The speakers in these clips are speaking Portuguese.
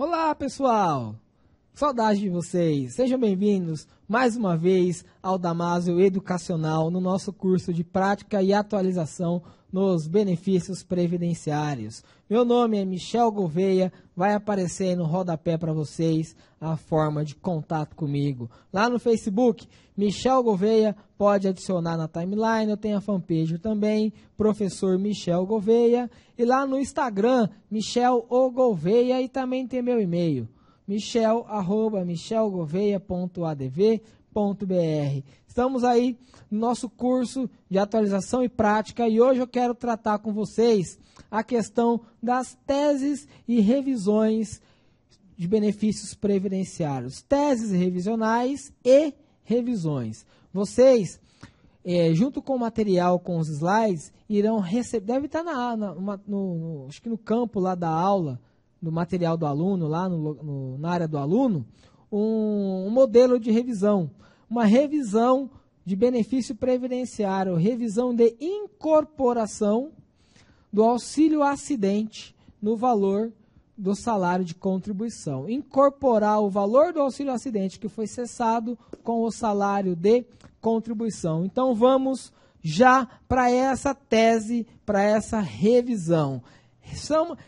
Olá, pessoal! Saudade de vocês! Sejam bem-vindos mais uma vez ao Damásio Educacional no nosso curso de prática e atualização nos benefícios previdenciários. Meu nome é Michel Gouveia, vai aparecer no rodapé para vocês a forma de contato comigo. Lá no Facebook, Michel Gouveia, pode adicionar na timeline, eu tenho a fanpage também, Professor Michel Gouveia. E lá no Instagram, Michel O Gouveia, e também tem meu e-mail, michel@michelgouveia.adv.br. Estamos aí no nosso curso de atualização e prática e hoje eu quero tratar com vocês a questão das teses e revisões de benefícios previdenciários. Teses revisionais e revisões. Vocês, junto com o material, com os slides, irão receber, deve estar acho que no campo lá da aula, do material do aluno, lá na área do aluno, um modelo de revisão, uma revisão de benefício previdenciário, revisão de incorporação do auxílio acidente no valor do salário de contribuição. Incorporar o valor do auxílio acidente que foi cessado com o salário de contribuição. Então vamos já para essa tese, para essa revisão.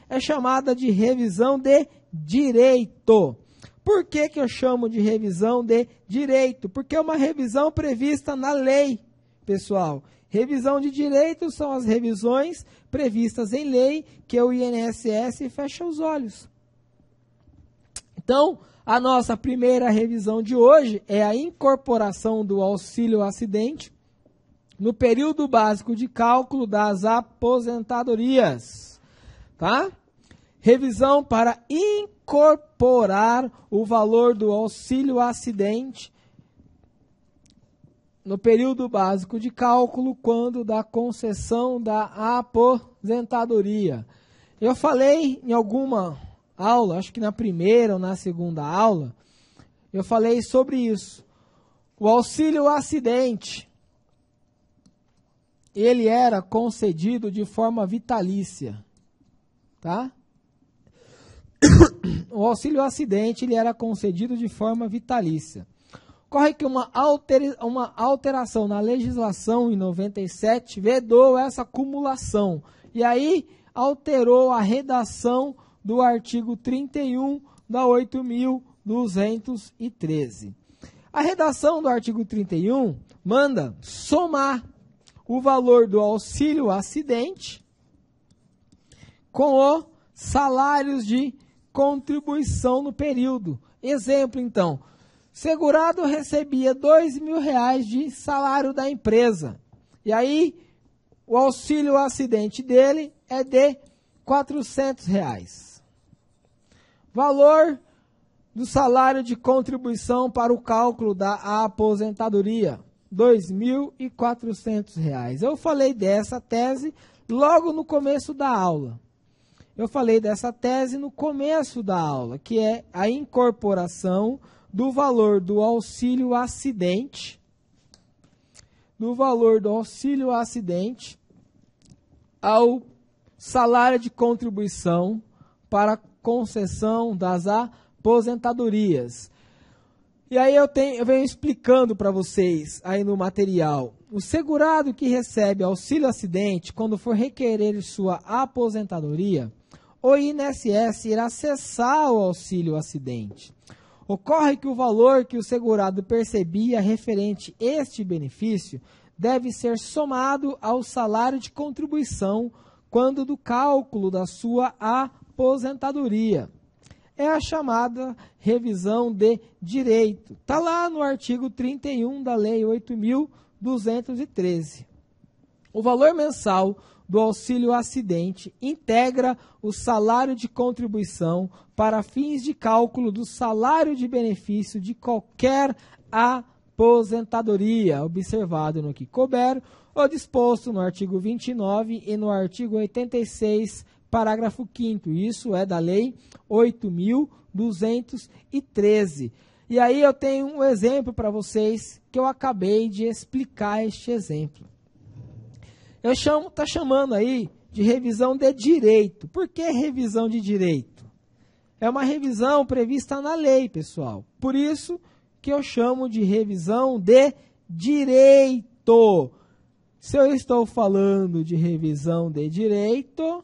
É chamada de revisão de direito. Por que eu chamo de revisão de direito? Porque é uma revisão prevista na lei, pessoal. Revisão de direito são as revisões previstas em lei que o INSS fecha os olhos. Então, a nossa primeira revisão de hoje é a incorporação do auxílio acidente no período básico de cálculo das aposentadorias. Tá? Revisão para incorporar o valor do auxílio acidente no período básico de cálculo quando da concessão da aposentadoria. Eu falei em alguma aula, acho que na primeira ou na segunda aula, eu falei sobre isso. O auxílio acidente, ele era concedido de forma vitalícia. Tá? O auxílio acidente ele era concedido de forma vitalícia. Ocorre que uma alteração na legislação em 97 vedou essa acumulação. E aí alterou a redação do artigo 31 da 8.213. A redação do artigo 31 manda somar o valor do auxílio acidente com os salários de contribuição no período. Exemplo, então, segurado recebia R$2.000 de salário da empresa. E aí, o auxílio acidente dele é de R$400. Valor do salário de contribuição para o cálculo da aposentadoria, R$2.400. Eu falei dessa tese logo no começo da aula. Eu falei dessa tese no começo da aula, que é a incorporação do valor do auxílio acidente, ao salário de contribuição para concessão das aposentadorias. E aí eu venho explicando para vocês aí no material. O segurado que recebe auxílio acidente, quando for requerer sua aposentadoria, o INSS irá cessar o auxílio acidente. Ocorre que o valor que o segurado percebia referente a este benefício deve ser somado ao salário de contribuição quando do cálculo da sua aposentadoria. É a chamada revisão de direito. Está lá no artigo 31 da Lei 8.213. O valor mensal do auxílio acidente integra o salário de contribuição para fins de cálculo do salário de benefício de qualquer aposentadoria, observado no que couber ou disposto no artigo 29 e no artigo 86, parágrafo 5º. Isso é da Lei 8.213. E aí eu tenho um exemplo para vocês que eu acabei de explicar este exemplo. Está chamando aí de revisão de direito. Por que revisão de direito? é uma revisão prevista na lei, pessoal. Por isso que eu chamo de revisão de direito. Se eu estou falando de revisão de direito,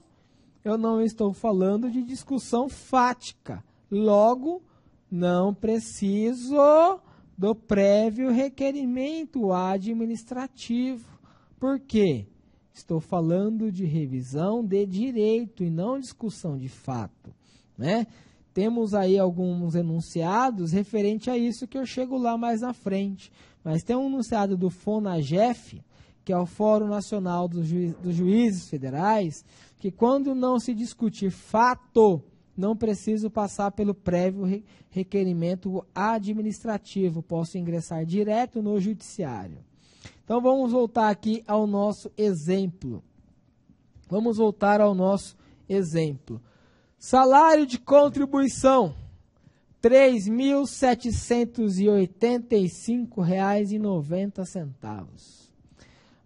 eu não estou falando de discussão fática. Logo, não preciso do prévio requerimento administrativo. Por quê? Estou falando de revisão de direito e não discussão de fato, né? Temos aí alguns enunciados referente a isso que eu chego lá mais na frente. Mas tem um enunciado do FONAGEF, que é o Fórum Nacional dos Juízes Federais, que quando não se discutir fato, não preciso passar pelo prévio requerimento administrativo, posso ingressar direto no judiciário. Então vamos voltar aqui ao nosso exemplo. Vamos voltar ao nosso exemplo. Salário de contribuição, R$ 3.785,90.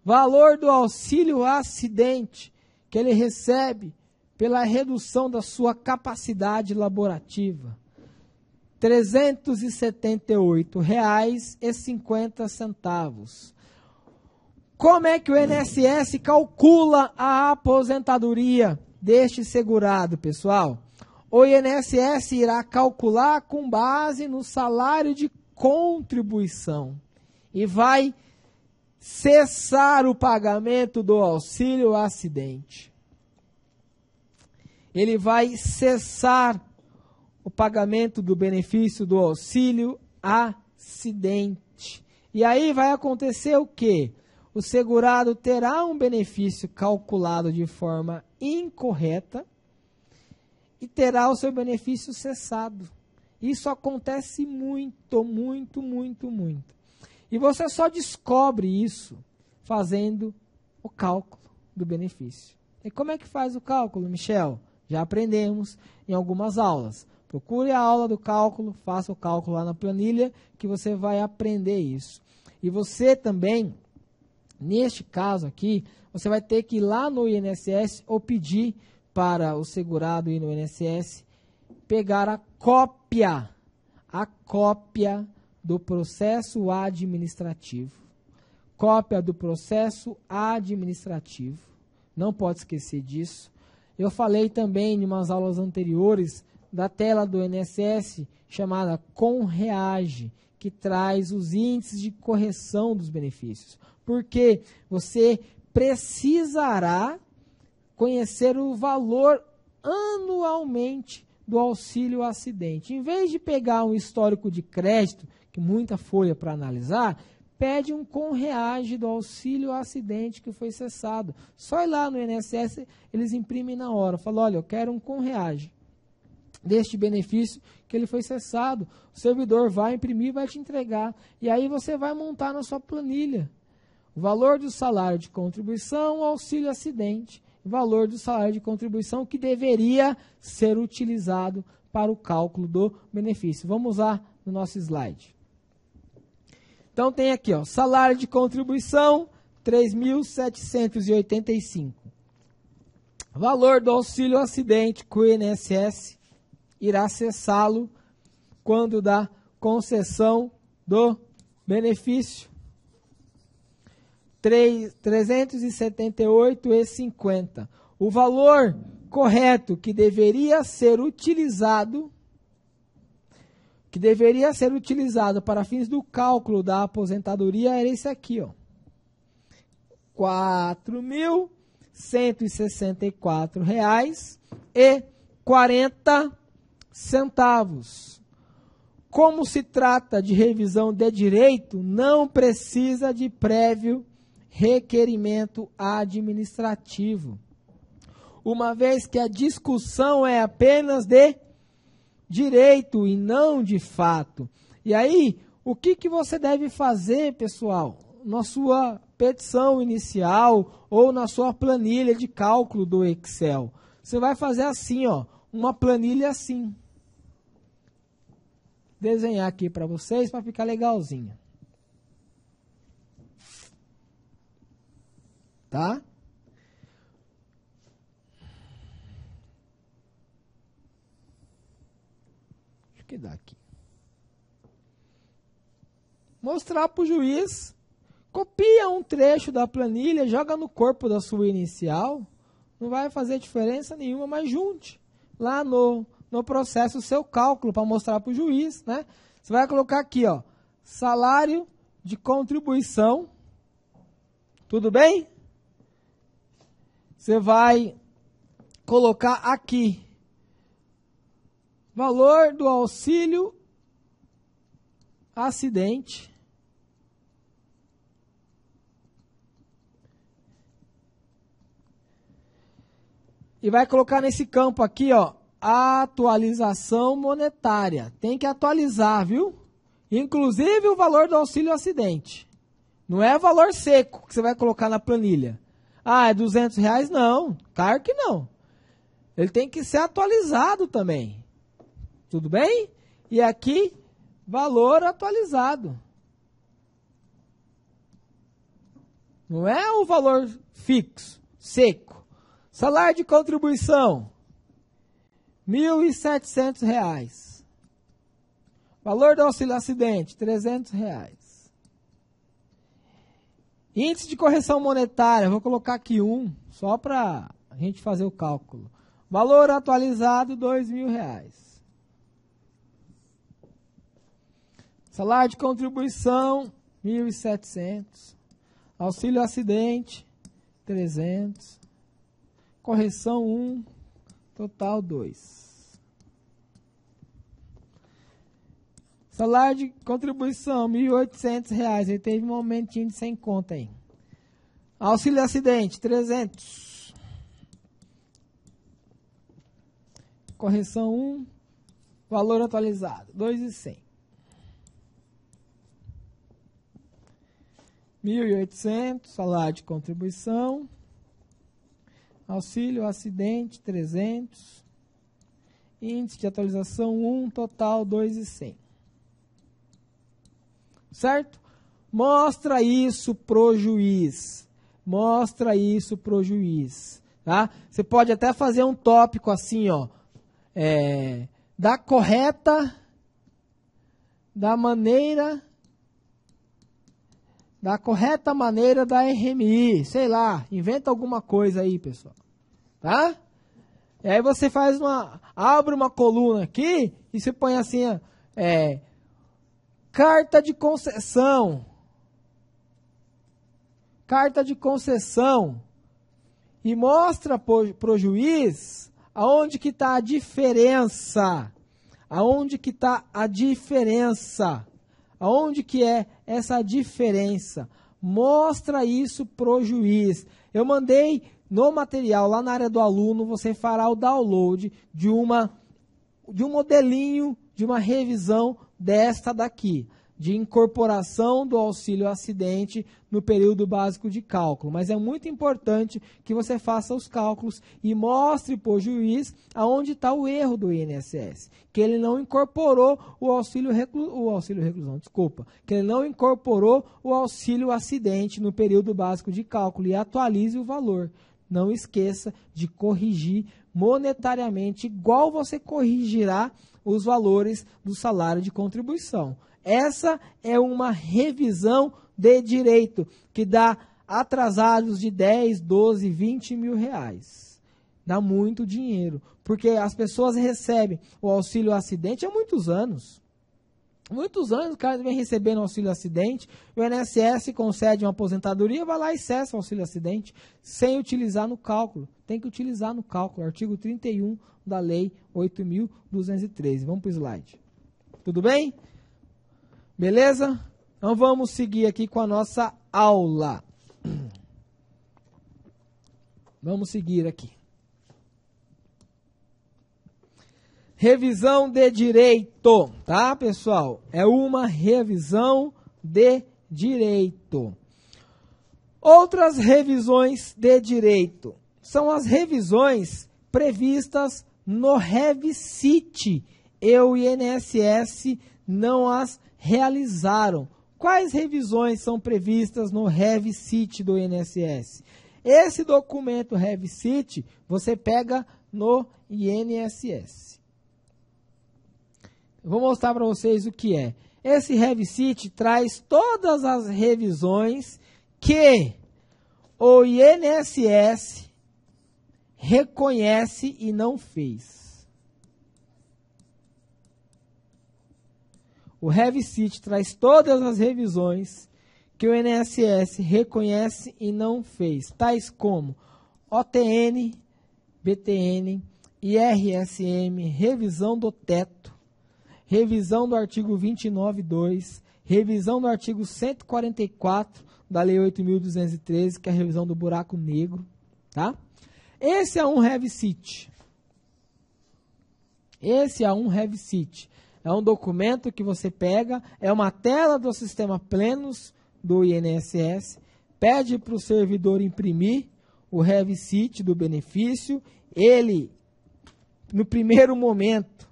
Valor do auxílio acidente que ele recebe pela redução da sua capacidade laborativa, R$ 378,50. Como é que o INSS calcula a aposentadoria deste segurado, pessoal? O INSS irá calcular com base no salário de contribuição e vai cessar o pagamento do auxílio acidente. Ele vai cessar o pagamento do benefício do auxílio acidente. E aí vai acontecer o quê? O segurado terá um benefício calculado de forma incorreta e terá o seu benefício cessado. Isso acontece muito, muito, muito, muito. E você só descobre isso fazendo o cálculo do benefício. E como é que faz o cálculo, Michel? Já aprendemos em algumas aulas. Procure a aula do cálculo, faça o cálculo lá na planilha, que você vai aprender isso. E você também, neste caso aqui, você vai ter que ir lá no INSS ou pedir para o segurado ir no INSS pegar a cópia do processo administrativo. Cópia do processo administrativo. Não pode esquecer disso. Eu falei também em umas aulas anteriores da tela do INSS chamada Conreage, que traz os índices de correção dos benefícios. Porque você precisará conhecer o valor anualmente do auxílio acidente. Em vez de pegar um histórico de crédito, que muita folha para analisar, pede um Conreage do auxílio acidente que foi cessado. Só ir lá no INSS, eles imprimem na hora. Fala, olha, eu quero um Conreage deste benefício que ele foi cessado. O servidor vai imprimir e vai te entregar. E aí você vai montar na sua planilha o valor do salário de contribuição, o auxílio acidente, o valor do salário de contribuição que deveria ser utilizado para o cálculo do benefício. Vamos lá no nosso slide. Então tem aqui, ó, salário de contribuição, 3.785. Valor do auxílio acidente que o INSS irá cessá-lo quando da concessão do benefício. 378,50. O valor correto que deveria ser utilizado para fins do cálculo da aposentadoria era esse aqui, ó. R$ 4.164,40. Como se trata de revisão de direito, não precisa de prévio requerimento administrativo, uma vez que a discussão é apenas de direito e não de fato. E aí, o que você deve fazer, pessoal, na sua petição inicial ou na sua planilha de cálculo do Excel? Você vai fazer assim, ó, uma planilha assim. Desenhar aqui para vocês para ficar legalzinho. Tá? que dá aqui. Mostrar para o juiz, copia um trecho da planilha, joga no corpo da sua inicial, não vai fazer diferença nenhuma, mas junte lá no processo o seu cálculo para mostrar para o juiz, né? Você vai colocar aqui, ó, salário de contribuição, tudo bem? Você vai colocar aqui, valor do auxílio acidente, e vai colocar nesse campo aqui, ó, atualização monetária. Tem que atualizar, viu? Inclusive o valor do auxílio acidente. Não é valor seco que você vai colocar na planilha. Ah, é R$200? Não, claro que não. Ele tem que ser atualizado também. Tudo bem? E aqui, valor atualizado. Não é o valor fixo, seco. Salário de contribuição, R$1.700. Valor do auxílio acidente, R$300. Índice de correção monetária, vou colocar aqui só para a gente fazer o cálculo. Valor atualizado, R$2.000. Salário de contribuição, 1.700. Auxílio acidente, 300. Correção 1, total 2. Salário de contribuição, R$1.800. Ele teve um momentinho de sem conta aí. Auxílio acidente, 300. Correção 1, valor atualizado, 2.100. 1.800, salário de contribuição. Auxílio acidente, 300. Índice de atualização 1, total 2.100. Certo? Mostra isso pro juiz. Mostra isso pro juiz. Tá? Você pode até fazer um tópico assim, ó. Da correta, da correta maneira da RMI, sei lá, inventa alguma coisa aí, pessoal, tá? E aí você abre uma coluna aqui e você põe assim, carta de concessão, e mostra pro juiz aonde que está a diferença, aonde que é essa diferença. Mostra isso pro juiz. Eu mandei no material, lá na área do aluno, você fará o download de um modelinho, de uma revisão desta daqui, de incorporação do auxílio acidente no período básico de cálculo. Mas é muito importante que você faça os cálculos e mostre para o juiz aonde está o erro do INSS, que ele não incorporou que ele não incorporou o auxílio acidente no período básico de cálculo, e atualize o valor. Não esqueça de corrigir monetariamente, igual você corrigirá os valores do salário de contribuição. Essa é uma revisão de direito que dá atrasados de 10, 12, 20 mil reais. Dá muito dinheiro, porque as pessoas recebem o auxílio acidente há muitos anos. Muitos anos o cara vem recebendo auxílio acidente, o INSS concede uma aposentadoria, vai lá e cessa o auxílio acidente, sem utilizar no cálculo. Tem que utilizar no cálculo, artigo 31 da lei 8.213. Vamos para o slide. Tudo bem? Beleza? Então vamos seguir aqui com a nossa aula. Vamos seguir aqui. Revisão de direito, tá, pessoal? É uma revisão de direito. Outras revisões de direito são as revisões previstas no REVCIT. E o INSS não as realizaram. Quais revisões são previstas no REVCIT do INSS? Esse documento REVCIT você pega no INSS. Eu vou mostrar para vocês o que é. Esse RevSeat traz todas as revisões que o INSS reconhece e não fez. O RevSeat traz todas as revisões que o INSS reconhece e não fez, tais como OTN, BTN, IRSM, revisão do teto, revisão do artigo 29.2, revisão do artigo 144 da Lei 8.213, que é a revisão do buraco negro, tá? Esse é um RevSeat. Esse é um RevSeat. É um documento que você pega, é uma tela do sistema Plenos do INSS, pede para o servidor imprimir o RevSeat do benefício. Ele, no primeiro momento,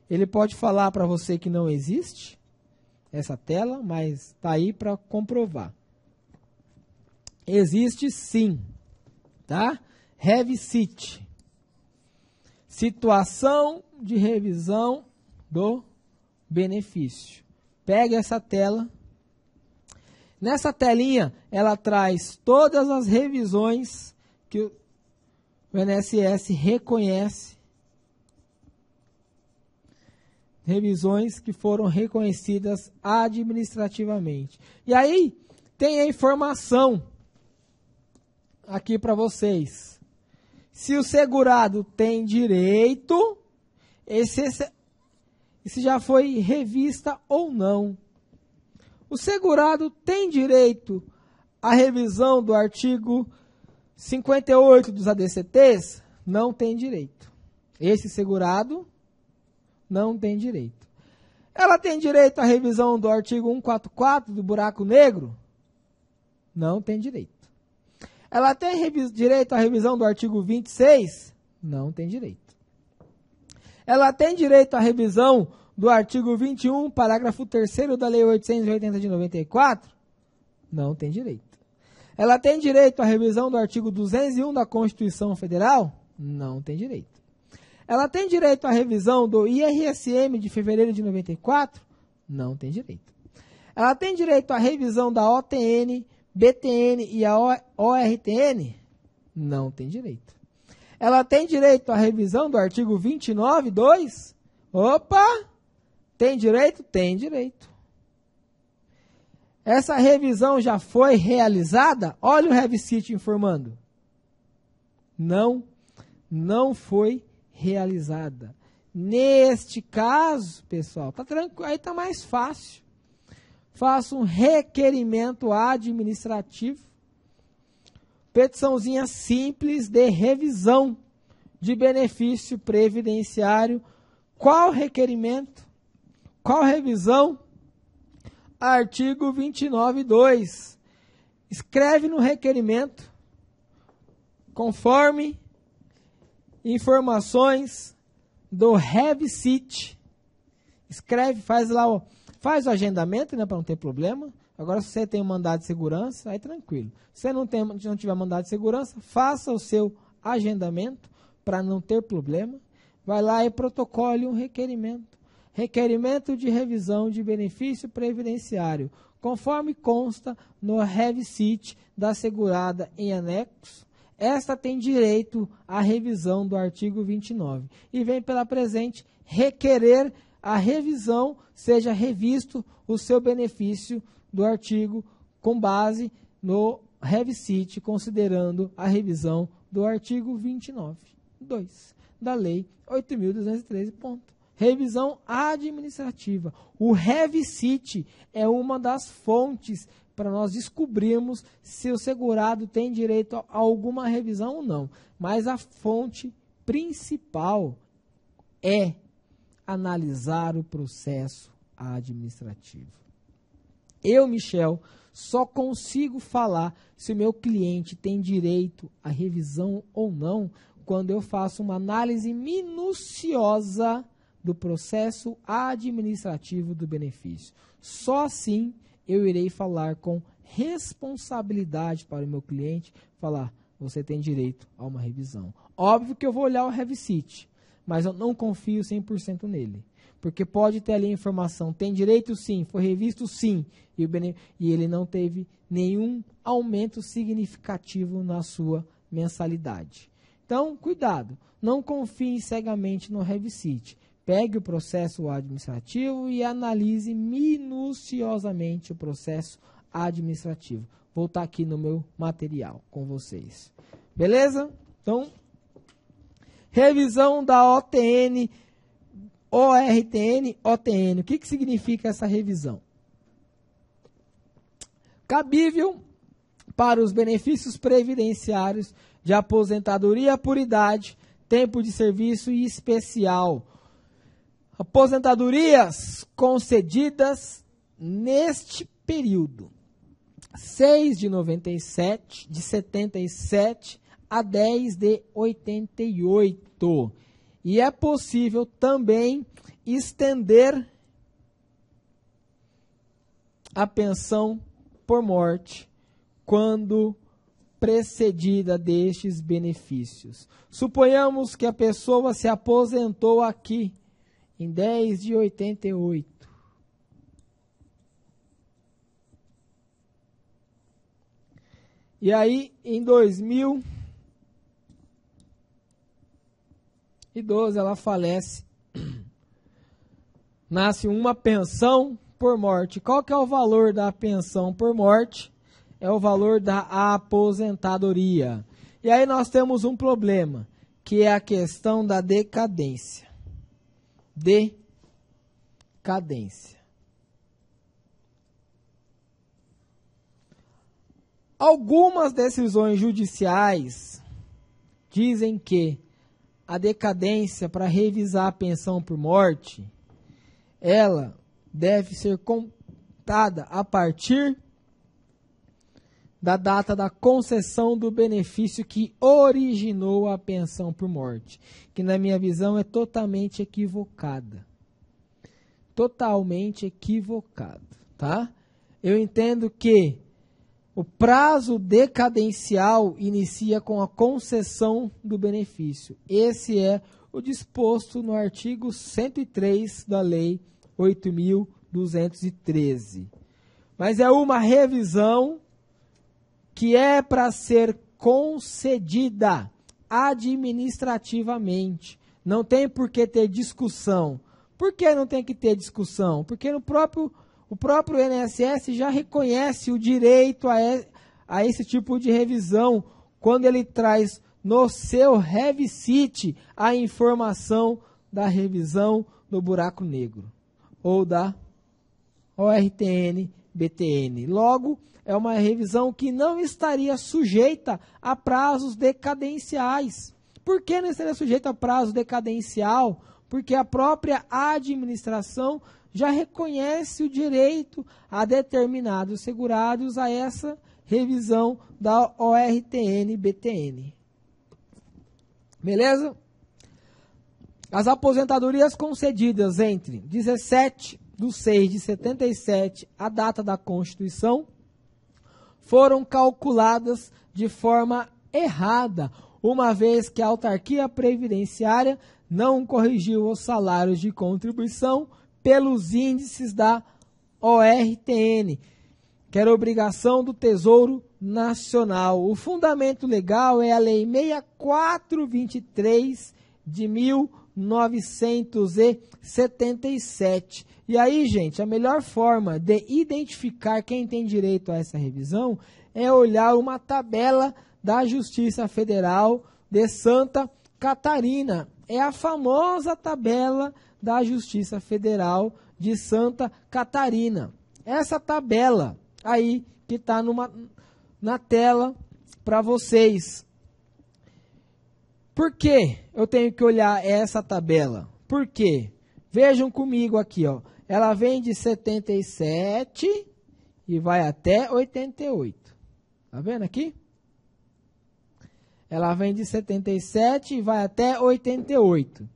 ele pode falar para você que não existe essa tela, mas está aí para comprovar. Existe sim, tá? RevSeat. Situação de revisão do benefício. Pega essa tela. Nessa telinha, ela traz todas as revisões que o INSS reconhece. Revisões que foram reconhecidas administrativamente. E aí, tem a informação aqui para vocês. Se o segurado tem direito, esse já foi revista ou não. O segurado tem direito à revisão do artigo 58 dos ADCTs? Não tem direito. Esse segurado não tem direito. Ela tem direito à revisão do artigo 144 do buraco negro? Não tem direito. Ela tem direito à revisão do artigo 26? Não tem direito. Ela tem direito à revisão do artigo 21, parágrafo 3º da Lei 880 de 94? Não tem direito. Ela tem direito à revisão do artigo 201 da Constituição Federal? Não tem direito. Ela tem direito à revisão do IRSM de fevereiro de 94? Não tem direito. Ela tem direito à revisão da OTN, BTN e a ORTN? Não tem direito. Ela tem direito à revisão do artigo 29.2? Opa! Tem direito? Tem direito. Essa revisão já foi realizada? Olha o RevSeat informando. Não foi realizada. Neste caso, pessoal, tá tranquilo, aí tá mais fácil. Faça um requerimento administrativo, petiçãozinha simples de revisão de benefício previdenciário. Qual requerimento? Qual revisão? Artigo 29.2. Escreve no requerimento, conforme informações do RevSeat. Escreve, faz lá faz o agendamento, né, para não ter problema. Agora, se você tem um mandado de segurança, aí tranquilo. Se você não tiver mandado de segurança, faça o seu agendamento para não ter problema. Vai lá e protocole um requerimento. Requerimento de revisão de benefício previdenciário, conforme consta no RevSeat da segurada em anexo. Esta tem direito à revisão do artigo 29. E vem pela presente requerer a revisão, seja revisto o seu benefício do artigo com base no RevSeat, considerando a revisão do artigo 29.2 da Lei 8.213. Revisão administrativa. O RevSeat é uma das fontes para nós descobrirmos se o segurado tem direito a alguma revisão ou não. Mas a fonte principal é analisar o processo administrativo. Eu, Michel, só consigo falar se o meu cliente tem direito à revisão ou não quando eu faço uma análise minuciosa do processo administrativo do benefício. Só assim eu irei falar com responsabilidade para o meu cliente, falar, você tem direito a uma revisão. Óbvio que eu vou olhar o RevSeat, mas eu não confio 100% nele. Porque pode ter ali a informação, tem direito sim, foi revisto sim, e ele não teve nenhum aumento significativo na sua mensalidade. Então, cuidado, não confie cegamente no Revisite. Pegue o processo administrativo e analise minuciosamente o processo administrativo. Vou estar aqui no meu material com vocês. Beleza? Então, revisão da ORTN, OTN. O que significa essa revisão? Cabível para os benefícios previdenciários de aposentadoria por idade, tempo de serviço e especial. Aposentadorias concedidas neste período. 6 de 97, de 77 a 10 de 88. E é possível também estender a pensão por morte quando precedida destes benefícios. Suponhamos que a pessoa se aposentou aqui em 10 de 88. E aí, em 2012, ela falece. Nasce uma pensão por morte. Qual que é o valor da pensão por morte? É o valor da aposentadoria. E aí nós temos um problema, que é a questão da decadência. Decadência. Algumas decisões judiciais dizem que a decadência para revisar a pensão por morte, ela deve ser contada a partir da data da concessão do benefício que originou a pensão por morte, que na minha visão é totalmente equivocada. Totalmente equivocado, tá? Eu entendo que o prazo decadencial inicia com a concessão do benefício. Esse é o disposto no artigo 103 da Lei 8.213. Mas é uma revisão que é para ser concedida administrativamente. Não tem por que ter discussão. Por que não tem que ter discussão? Porque o próprio INSS já reconhece o direito a esse tipo de revisão quando ele traz no seu Revisite a informação da revisão do buraco negro ou da ORTN-BTN. Logo, é uma revisão que não estaria sujeita a prazos decadenciais. Por que não estaria sujeita a prazo decadencial? Porque a própria administração já reconhece o direito a determinados segurados a essa revisão da ORTN-BTN. Beleza? As aposentadorias concedidas entre 17/6/77, a data da Constituição, foram calculadas de forma errada, uma vez que a autarquia previdenciária não corrigiu os salários de contribuição pelos índices da ORTN, que era obrigação do Tesouro Nacional. O fundamento legal é a Lei 6423 de 1977. E aí, gente, a melhor forma de identificar quem tem direito a essa revisão é olhar uma tabela da Justiça Federal de Santa Catarina. É a famosa tabela da Justiça Federal de Santa Catarina. Essa tabela aí que está na tela para vocês. Por que eu tenho que olhar essa tabela? Por quê? Vejam comigo aqui, ó. Ela vem de 77 e vai até 88. Tá vendo aqui? Ela vem de 77 e vai até 88.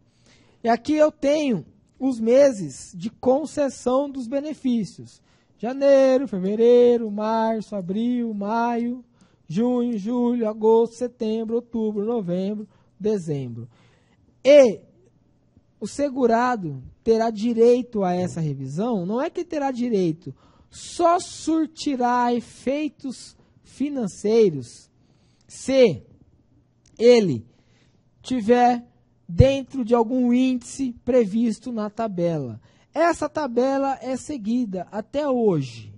E aqui eu tenho os meses de concessão dos benefícios. Janeiro, fevereiro, março, abril, maio, junho, julho, agosto, setembro, outubro, novembro, dezembro. E o segurado terá direito a essa revisão, não é que terá direito, só surtirá efeitos financeiros se ele tiver dentro de algum índice previsto na tabela. Essa tabela é seguida até hoje.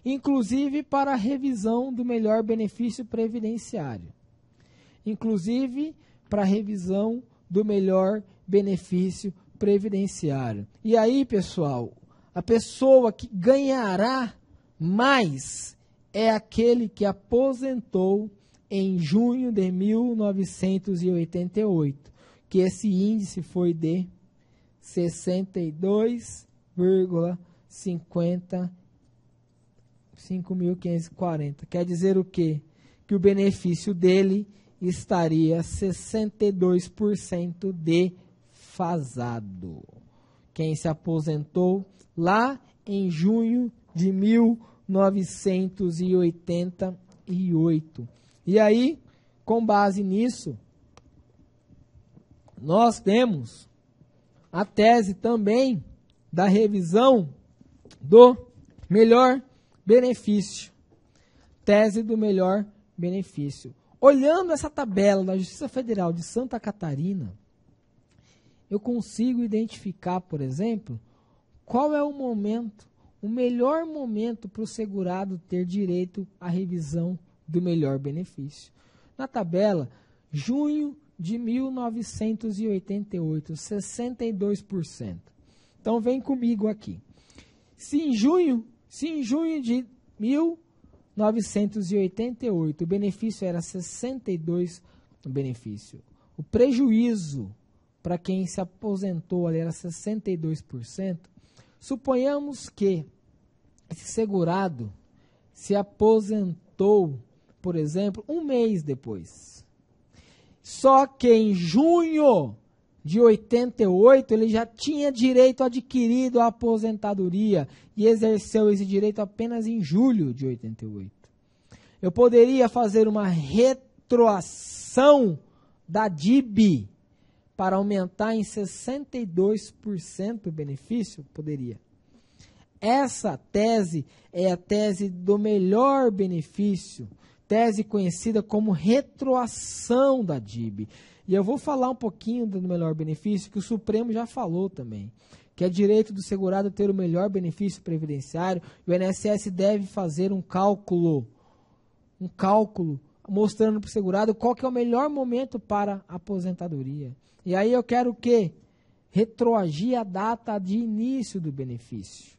Inclusive para a revisão do melhor benefício previdenciário. E aí, pessoal, a pessoa que ganhará mais é aquele que aposentou em junho de 1988, que esse índice foi de 62,540. Quer dizer o quê? Que o benefício dele estaria 62% defasado. Quem se aposentou lá em junho de 1988. E aí, com base nisso, nós temos a tese também da revisão do melhor benefício. Tese do melhor benefício. Olhando essa tabela da Justiça Federal de Santa Catarina, eu consigo identificar, por exemplo, qual é o melhor momento para o segurado ter direito à revisão do melhor benefício. Na tabela, junho de 1988, 62%. Então, vem comigo aqui. Se em junho de 1988 o benefício era 62%, o prejuízo para quem se aposentou ali era 62%, suponhamos que esse segurado se aposentou, por exemplo, um mês depois. Só que em junho de 88 ele já tinha direito adquirido à aposentadoria e exerceu esse direito apenas em julho de 88. Eu poderia fazer uma retroação da DIB para aumentar em 62% o benefício? Poderia. Essa tese é a tese do melhor benefício, tese conhecida como retroação da DIB. E eu vou falar um pouquinho do melhor benefício, que o Supremo já falou também, que é direito do segurado ter o melhor benefício previdenciário, e o INSS deve fazer um cálculo mostrando para o segurado qual que é o melhor momento para a aposentadoria. E aí eu quero o quê? Retroagir a data de início do benefício.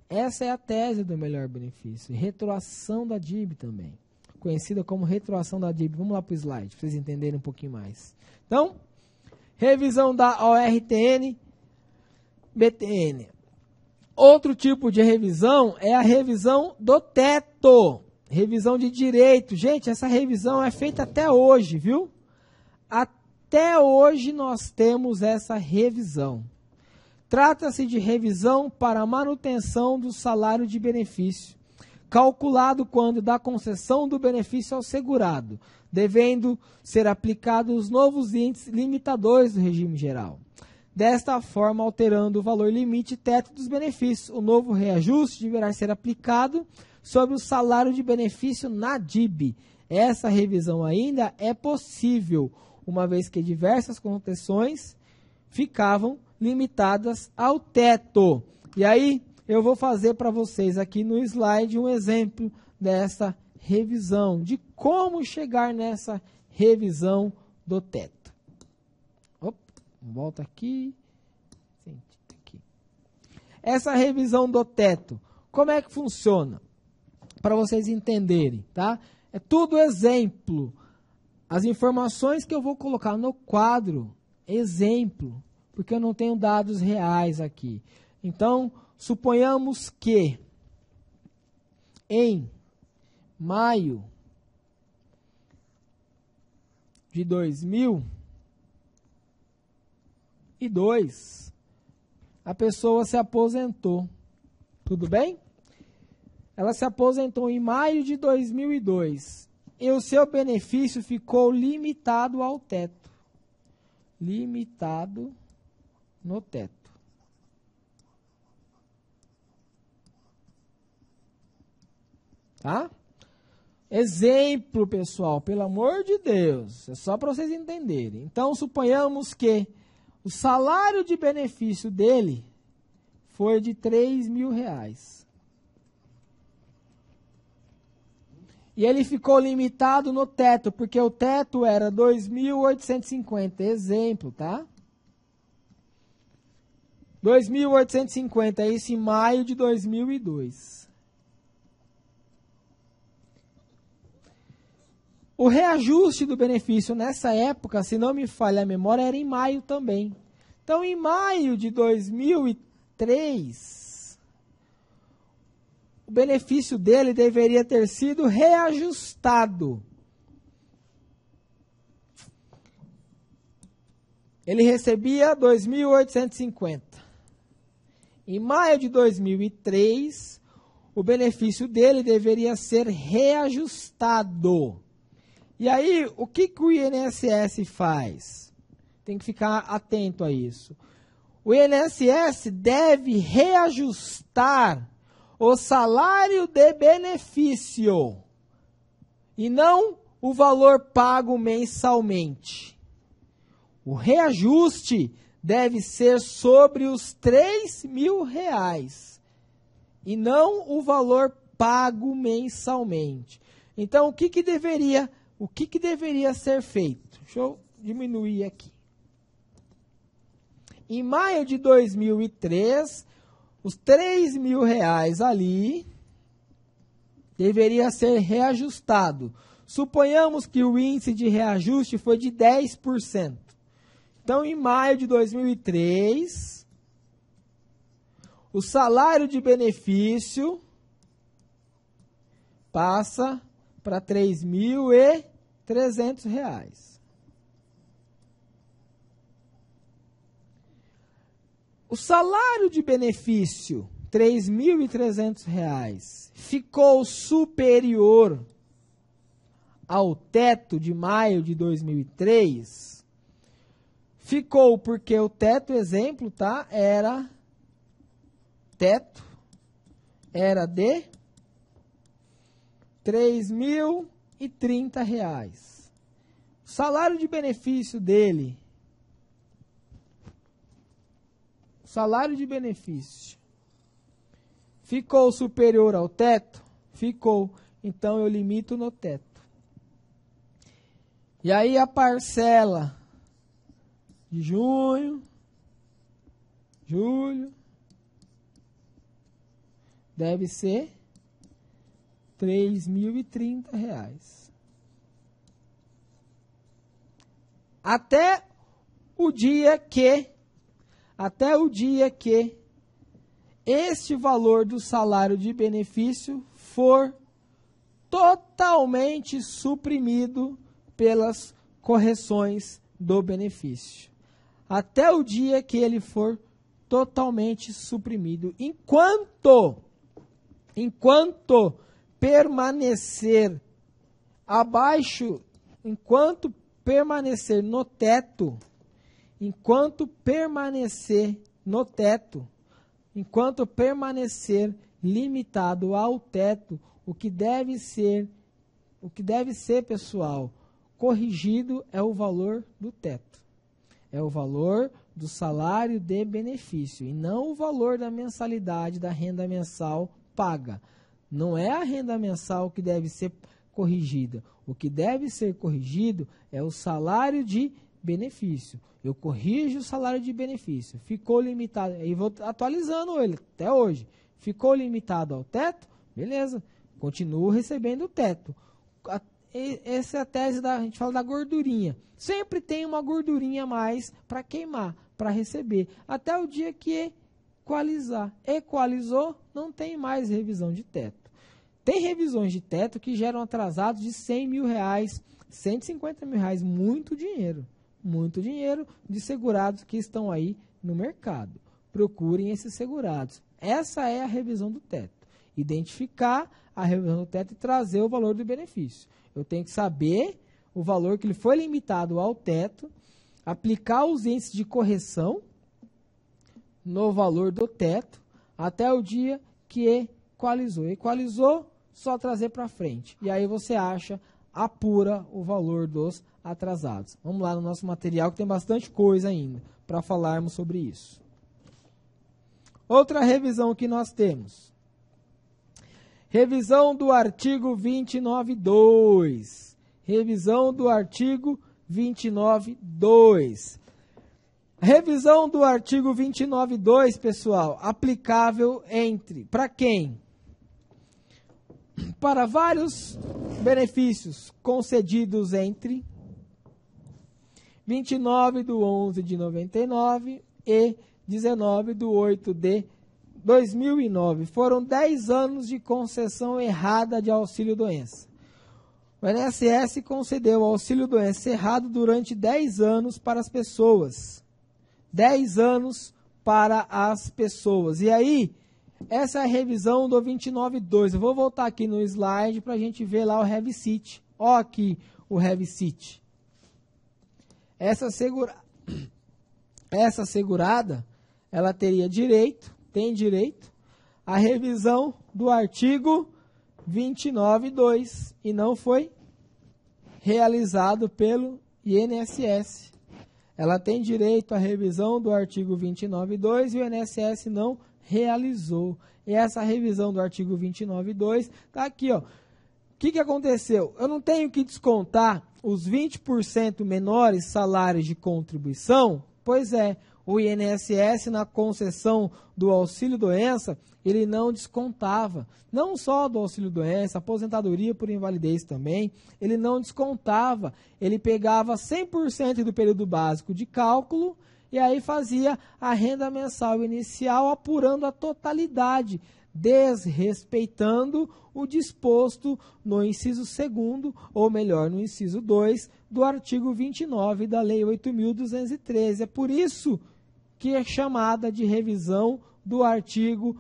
Essa é a tese do melhor benefício. Retroação da DIB também. Conhecida como retroação da DIB. Vamos lá para o slide, para vocês entenderem um pouquinho mais. Então, revisão da ORTN, BTN. Outro tipo de revisão é a revisão do teto. Revisão de direito. Gente, essa revisão é feita até hoje, viu? Até hoje nós temos essa revisão. Trata-se de revisão para a manutenção do salário de benefício, calculado quando da concessão do benefício ao segurado, devendo ser aplicados os novos índices limitadores do regime geral. Desta forma, alterando o valor limite e teto dos benefícios, o novo reajuste deverá ser aplicado sobre o salário de benefício na DIB. Essa revisão ainda é possível, uma vez que diversas concessões ficavam limitadas ao teto. E aí, eu vou fazer para vocês aqui no slide um exemplo dessa revisão, de como chegar nessa revisão do teto. Opa, volta aqui. Essa revisão do teto, como é que funciona? Para vocês entenderem, tá? É tudo exemplo. As informações que eu vou colocar no quadro, exemplo, porque eu não tenho dados reais aqui. Então, suponhamos que em maio de 2002, a pessoa se aposentou. Tudo bem? Ela se aposentou em maio de 2002 e o seu benefício ficou limitado ao teto. limitado no teto. Tá? Exemplo, pessoal, pelo amor de Deus, é só para vocês entenderem. Então, suponhamos que o salário de benefício dele foi de R$3.000. E ele ficou limitado no teto, porque o teto era 2.850. Exemplo, tá? 2.850, isso em maio de 2002. O reajuste do benefício nessa época, se não me falha a memória, era em maio também. Então, em maio de 2003, o benefício dele deveria ter sido reajustado. Ele recebia 2.850. Em maio de 2003, o benefício dele deveria ser reajustado. E aí, o que o INSS faz? Tem que ficar atento a isso. O INSS deve reajustar o salário de benefício e não o valor pago mensalmente. O reajuste deve ser sobre os R$3.000 e não o valor pago mensalmente. Então, o que deveria ser feito? Deixa eu diminuir aqui. Em maio de 2003, os R$3.000 ali deveria ser reajustado. Suponhamos que o índice de reajuste foi de 10%. Então, em maio de 2003, o salário de benefício passa para R$3.300. O salário de benefício, R$3.300, ficou superior ao teto de maio de 2003? Ficou porque o teto, exemplo, tá? Era de R$3.030. O salário de benefício dele, ficou superior ao teto? Ficou. Então, eu limito no teto. E aí, a parcela de junho, julho, deve ser R$3.030. Até o dia que este valor do salário de benefício for totalmente suprimido pelas correções do benefício. Até o dia que ele for totalmente suprimido. Enquanto permanecer abaixo, enquanto permanecer no teto, enquanto permanecer limitado ao teto, o que deve ser, pessoal, corrigido é o valor do teto. É o valor do salário de benefício e não o valor da mensalidade da renda mensal paga. Não é a renda mensal que deve ser corrigida. O que deve ser corrigido é o salário de benefício. Eu corrijo o salário de benefício. Ficou limitado, aí vou atualizando ele até hoje. Ficou limitado ao teto? Beleza, continuo recebendo o teto. Essa é a tese a gente fala da gordurinha. Sempre tem uma gordurinha a mais para queimar, para receber, até o dia que equalizar. Equalizou, não tem mais revisão de teto. Tem revisões de teto que geram atrasados de R$100.000, R$150.000, muito dinheiro de segurados que estão aí no mercado. Procurem esses segurados. Essa é a revisão do teto. Identificar a revisão do teto e trazer o valor do benefício. Eu tenho que saber o valor que ele foi limitado ao teto, aplicar os índices de correção no valor do teto até o dia que equalizou. Equalizou, só trazer para frente. E aí você apura o valor dos atrasados. Vamos lá no nosso material que tem bastante coisa ainda para falarmos sobre isso. Outra revisão que nós temos. Revisão do artigo 29.2. Revisão do artigo 29.2. Revisão do artigo 29.2, pessoal, aplicável para quem? Para vários benefícios concedidos entre 29/11 de 99 e 19/8 de 2009. Foram 10 anos de concessão errada de auxílio-doença. O INSS concedeu auxílio-doença errado durante 10 anos para as pessoas. 10 anos para as pessoas. E aí, essa é a revisão do 29.2. Eu vou voltar aqui no slide para a gente ver lá o RevCit. Ó aqui o RevCit. Essa segurada, ela tem direito à revisão do artigo 29.2 e não foi realizado pelo INSS. Ela tem direito à revisão do artigo 29.2 e o INSS não realizou. E essa revisão do artigo 29.2 está aqui, ó. O que aconteceu? Eu não tenho que descontar os 20% menores salários de contribuição? Pois é, o INSS na concessão do auxílio-doença, ele não descontava. Não só do auxílio-doença, aposentadoria por invalidez também, ele não descontava. Ele pegava 100% do período básico de cálculo e aí fazia a renda mensal inicial apurando a totalidade, desrespeitando o disposto no inciso 2º, ou melhor, no inciso 2 do artigo 29 da Lei 8.213. É por isso que é chamada de revisão do artigo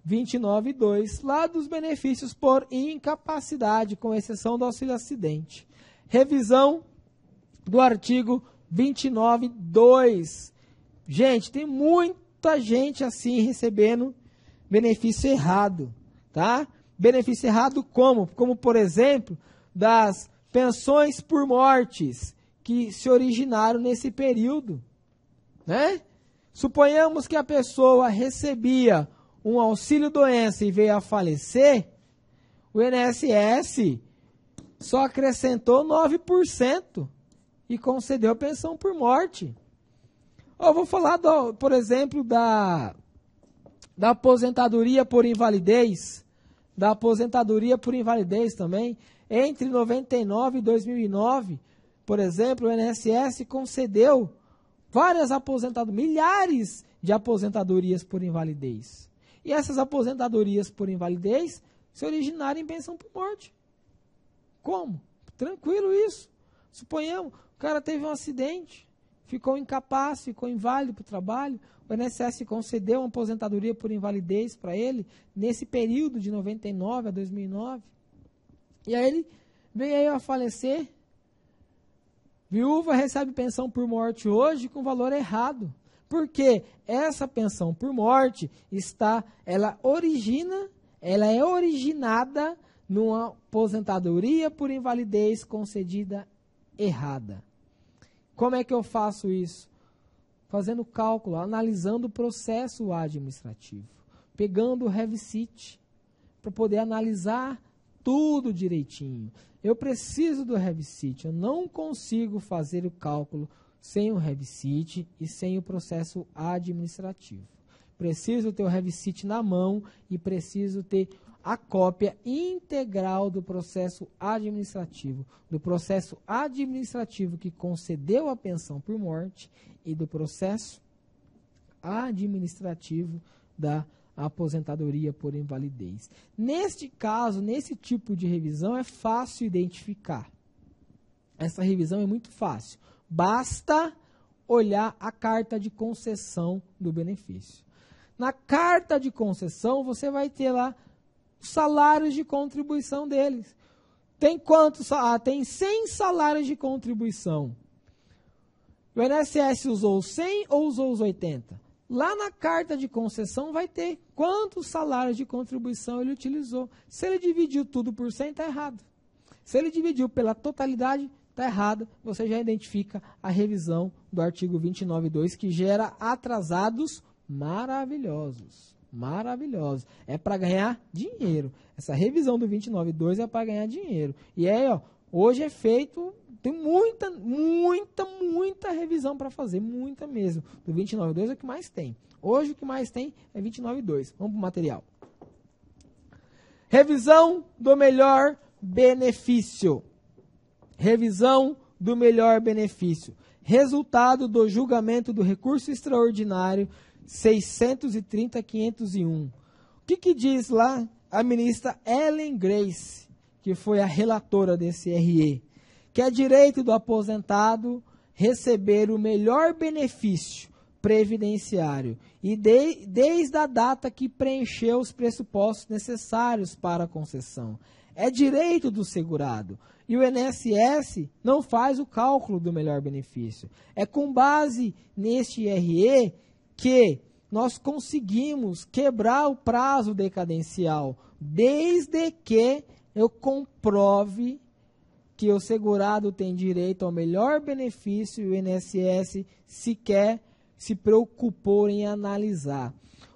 29.2, lá dos benefícios por incapacidade, com exceção do auxílio-acidente. Revisão do artigo 29.2. Gente, tem muita gente assim recebendo benefício errado, tá? Benefício errado como? Como, por exemplo, das pensões por mortes que se originaram nesse período, né? Suponhamos que a pessoa recebia um auxílio-doença e veio a falecer, o INSS só acrescentou 9% e concedeu pensão por morte. Eu vou falar, por exemplo, da aposentadoria por invalidez, também. Entre 99 e 2009, por exemplo, o INSS concedeu várias milhares de aposentadorias por invalidez. E essas aposentadorias por invalidez se originaram em pensão por morte. Como? Tranquilo isso. Suponhamos, o cara teve um acidente, ficou incapaz, ficou inválido para o trabalho, o INSS concedeu uma aposentadoria por invalidez para ele, nesse período de 99 a 2009. E aí ele veio a falecer. Viúva recebe pensão por morte hoje com valor errado. Porque essa pensão por morte ela é originada numa aposentadoria por invalidez concedida errada. Como é que eu faço isso? Fazendo cálculo, analisando o processo administrativo, pegando o RevCit para poder analisar tudo direitinho. Eu preciso do RevCit, eu não consigo fazer o cálculo sem o RevCit e sem o processo administrativo. Preciso ter o RevCit na mão e preciso ter a cópia integral do processo administrativo que concedeu a pensão por morte e do processo administrativo da aposentadoria por invalidez. Neste caso, nesse tipo de revisão, é fácil identificar. Essa revisão é muito fácil. Basta olhar a carta de concessão do benefício. Na carta de concessão, você vai ter lá os salários de contribuição deles. Tem quantos? Tem 100 salários de contribuição. O INSS usou os 100 ou usou os 80? Lá na carta de concessão vai ter quantos salários de contribuição ele utilizou. Se ele dividiu tudo por 100, está errado. Se ele dividiu pela totalidade, está errado. Você já identifica a revisão do artigo 29.2, que gera atrasados maravilhosos. Maravilhosos. É para ganhar dinheiro. Essa revisão do 29.2 é para ganhar dinheiro. E aí, ó, hoje é feito... Tem muita revisão para fazer, muita mesmo. Do 29.2 é o que mais tem. Hoje o que mais tem é 29.2. Vamos para o material. Revisão do melhor benefício. Revisão do melhor benefício. Resultado do julgamento do recurso extraordinário 630.501. O que diz lá a ministra Ellen Grace, que foi a relatora desse RE? Que é direito do aposentado receber o melhor benefício previdenciário e desde a data que preencheu os pressupostos necessários para a concessão. É direito do segurado. E o INSS não faz o cálculo do melhor benefício. É com base neste RE que nós conseguimos quebrar o prazo decadencial, desde que eu comprove que o segurado tem direito ao melhor benefício e o INSS sequer se preocupou em analisar.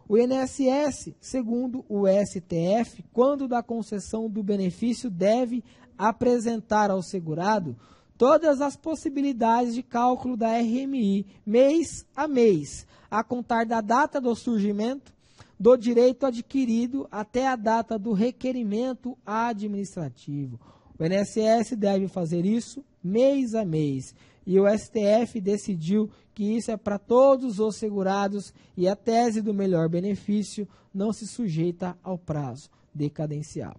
O INSS, segundo o STF, quando da concessão do benefício, deve apresentar ao segurado todas as possibilidades de cálculo da RMI, mês a mês, a contar da data do surgimento do direito adquirido até a data do requerimento administrativo. O INSS deve fazer isso mês a mês. E o STF decidiu que isso é para todos os segurados e a tese do melhor benefício não se sujeita ao prazo decadencial.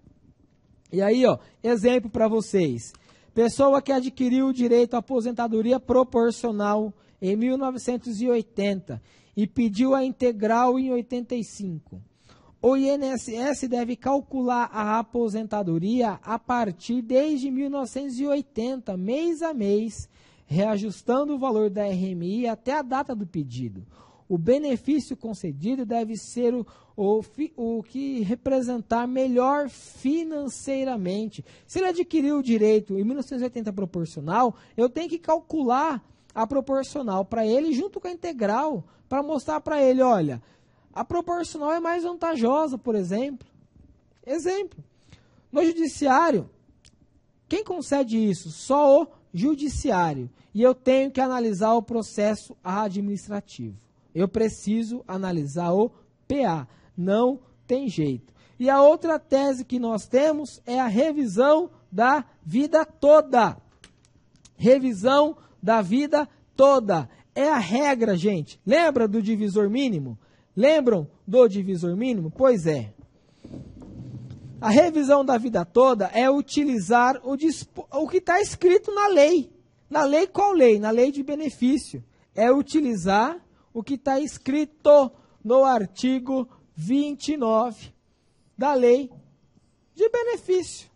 E aí, ó, exemplo para vocês. Pessoa que adquiriu o direito à aposentadoria proporcional em 1980 e pediu a integral em 85. O INSS deve calcular a aposentadoria a partir desde 1980, mês a mês, reajustando o valor da RMI até a data do pedido. O benefício concedido deve ser o que representar melhor financeiramente. Se ele adquiriu o direito em 1980 proporcional, eu tenho que calcular a proporcional para ele junto com a integral, para mostrar para ele, olha, a proporcional é mais vantajosa, por exemplo. Exemplo. No judiciário, quem concede isso? Só o judiciário. E eu tenho que analisar o processo administrativo. Eu preciso analisar o PA. Não tem jeito. E a outra tese que nós temos é a revisão da vida toda. Revisão da vida toda. É a regra, gente. Lembra do divisor mínimo? Lembram do divisor mínimo? Pois é. A revisão da vida toda é utilizar o que está escrito na lei. Na lei qual lei? Na lei de benefício. É utilizar o que está escrito no artigo 29 da lei de benefício.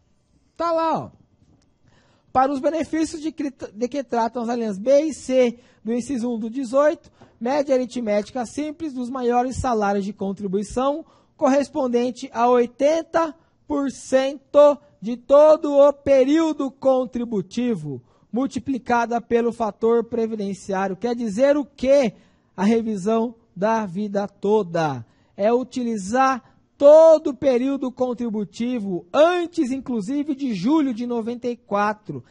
Está lá, ó. Para os benefícios de que tratam as alíneas B e C do inciso 1 do 18, média aritmética simples dos maiores salários de contribuição, correspondente a 80% de todo o período contributivo, multiplicada pelo fator previdenciário. Quer dizer o quê? A revisão da vida toda. É utilizar todo o período contributivo, antes inclusive de julho de 94.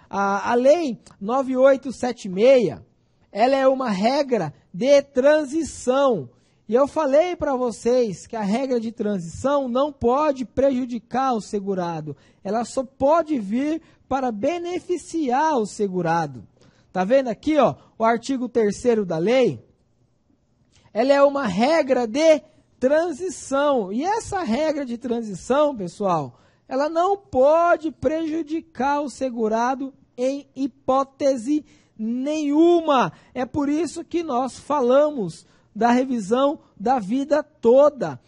A lei 9876, ela é uma regra de transição. E eu falei para vocês que a regra de transição não pode prejudicar o segurado. Ela só pode vir para beneficiar o segurado. Tá vendo aqui, ó, o artigo 3º da lei? Ela é uma regra de transição. E essa regra de transição, pessoal, ela não pode prejudicar o segurado em hipótese nenhuma. É por isso que nós falamos da revisão da vida toda.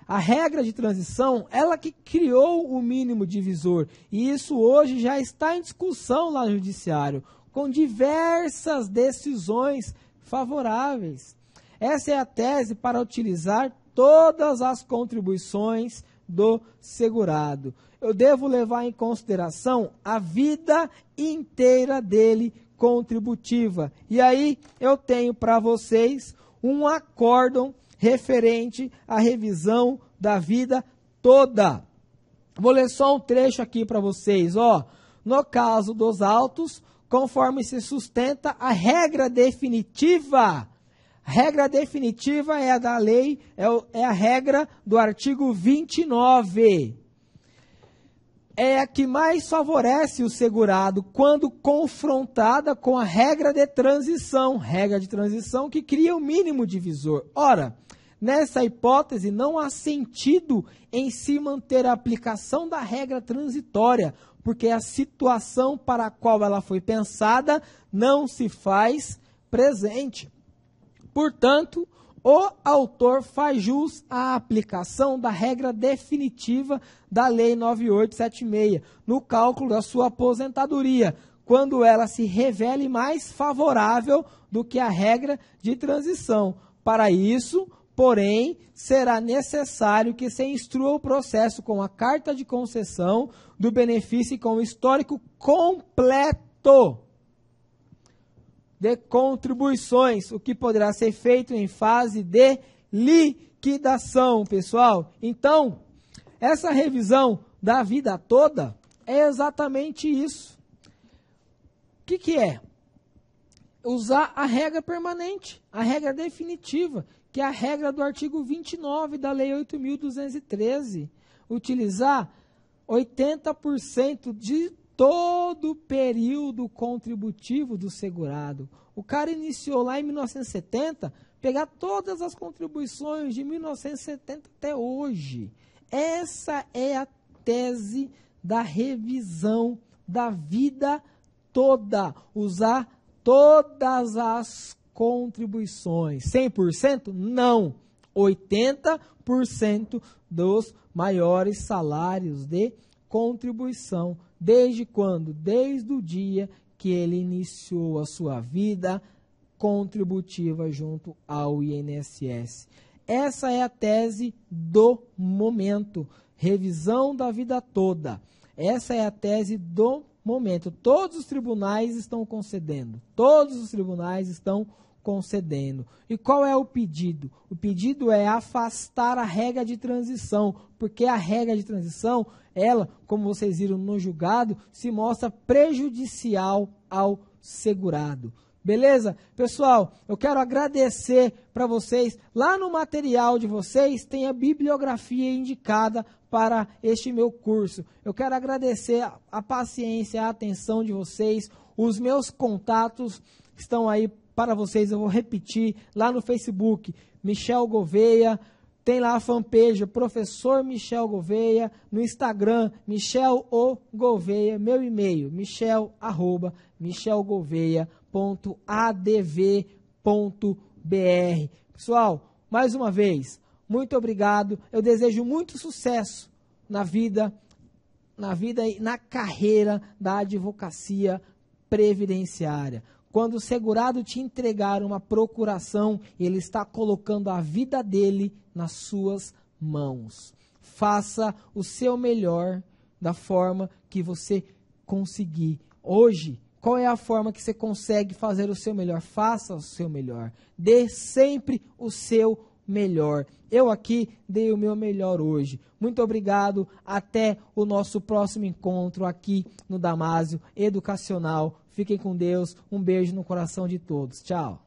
A regra de transição, ela que criou o mínimo divisor. E isso hoje já está em discussão lá no judiciário. com diversas decisões favoráveis. Essa é a tese para utilizar todas as contribuições do segurado. Eu devo levar em consideração a vida inteira dele contributiva. E aí eu tenho para vocês um acórdão referente à revisão da vida toda. Vou ler só um trecho aqui para vocês. No caso dos autos, conforme se sustenta a regra definitiva. Regra definitiva é a da lei, é a regra do artigo 29. É a que mais favorece o segurado quando confrontada com a regra de transição que cria o mínimo divisor. Ora, nessa hipótese não há sentido em se manter a aplicação da regra transitória, porque a situação para a qual ela foi pensada não se faz presente. Portanto, o autor faz jus à aplicação da regra definitiva da Lei 9876 no cálculo da sua aposentadoria, quando ela se revele mais favorável do que a regra de transição. Para isso, porém, será necessário que se instrua o processo com a carta de concessão do benefício e com o histórico completo de contribuições, o que poderá ser feito em fase de liquidação, pessoal. Então, essa revisão da vida toda é exatamente isso. O que é? Usar a regra permanente, a regra definitiva, que é a regra do artigo 29 da Lei 8.213. Utilizar 80% de todo o período contributivo do segurado. O cara iniciou lá em 1970, pegar todas as contribuições de 1970 até hoje. Essa é a tese da revisão da vida toda. Usar todas as contribuições. 100%? Não. 80% dos maiores salários de contribuição. Desde quando? Desde o dia que ele iniciou a sua vida contributiva junto ao INSS. Essa é a tese do momento. Revisão da vida toda. Essa é a tese do momento. Todos os tribunais estão concedendo. Todos os tribunais estão concedendo. E qual é o pedido? O pedido é afastar a regra de transição, porque a regra de transição, ela, como vocês viram no julgado, se mostra prejudicial ao segurado. Beleza? Pessoal, eu quero agradecer para vocês. Lá no material de vocês tem a bibliografia indicada para este meu curso. Eu quero agradecer a paciência, a atenção de vocês. Os meus contatos estão aí para vocês, eu vou repetir, lá no Facebook, Michel Gouveia, tem lá a fanpage, Professor Michel Gouveia, no Instagram, Michel O Gouveia, meu e-mail, michel@michelgouveia.adv.br. Pessoal, mais uma vez, muito obrigado, eu desejo muito sucesso na vida e na carreira da advocacia previdenciária. Quando o segurado te entregar uma procuração, ele está colocando a vida dele nas suas mãos. Faça o seu melhor da forma que você conseguir. Hoje, qual é a forma que você consegue fazer o seu melhor? Faça o seu melhor. Dê sempre o seu melhor. Eu aqui dei o meu melhor hoje. Muito obrigado. Até o nosso próximo encontro aqui no Damásio Educacional. Fiquem com Deus. Um beijo no coração de todos. Tchau.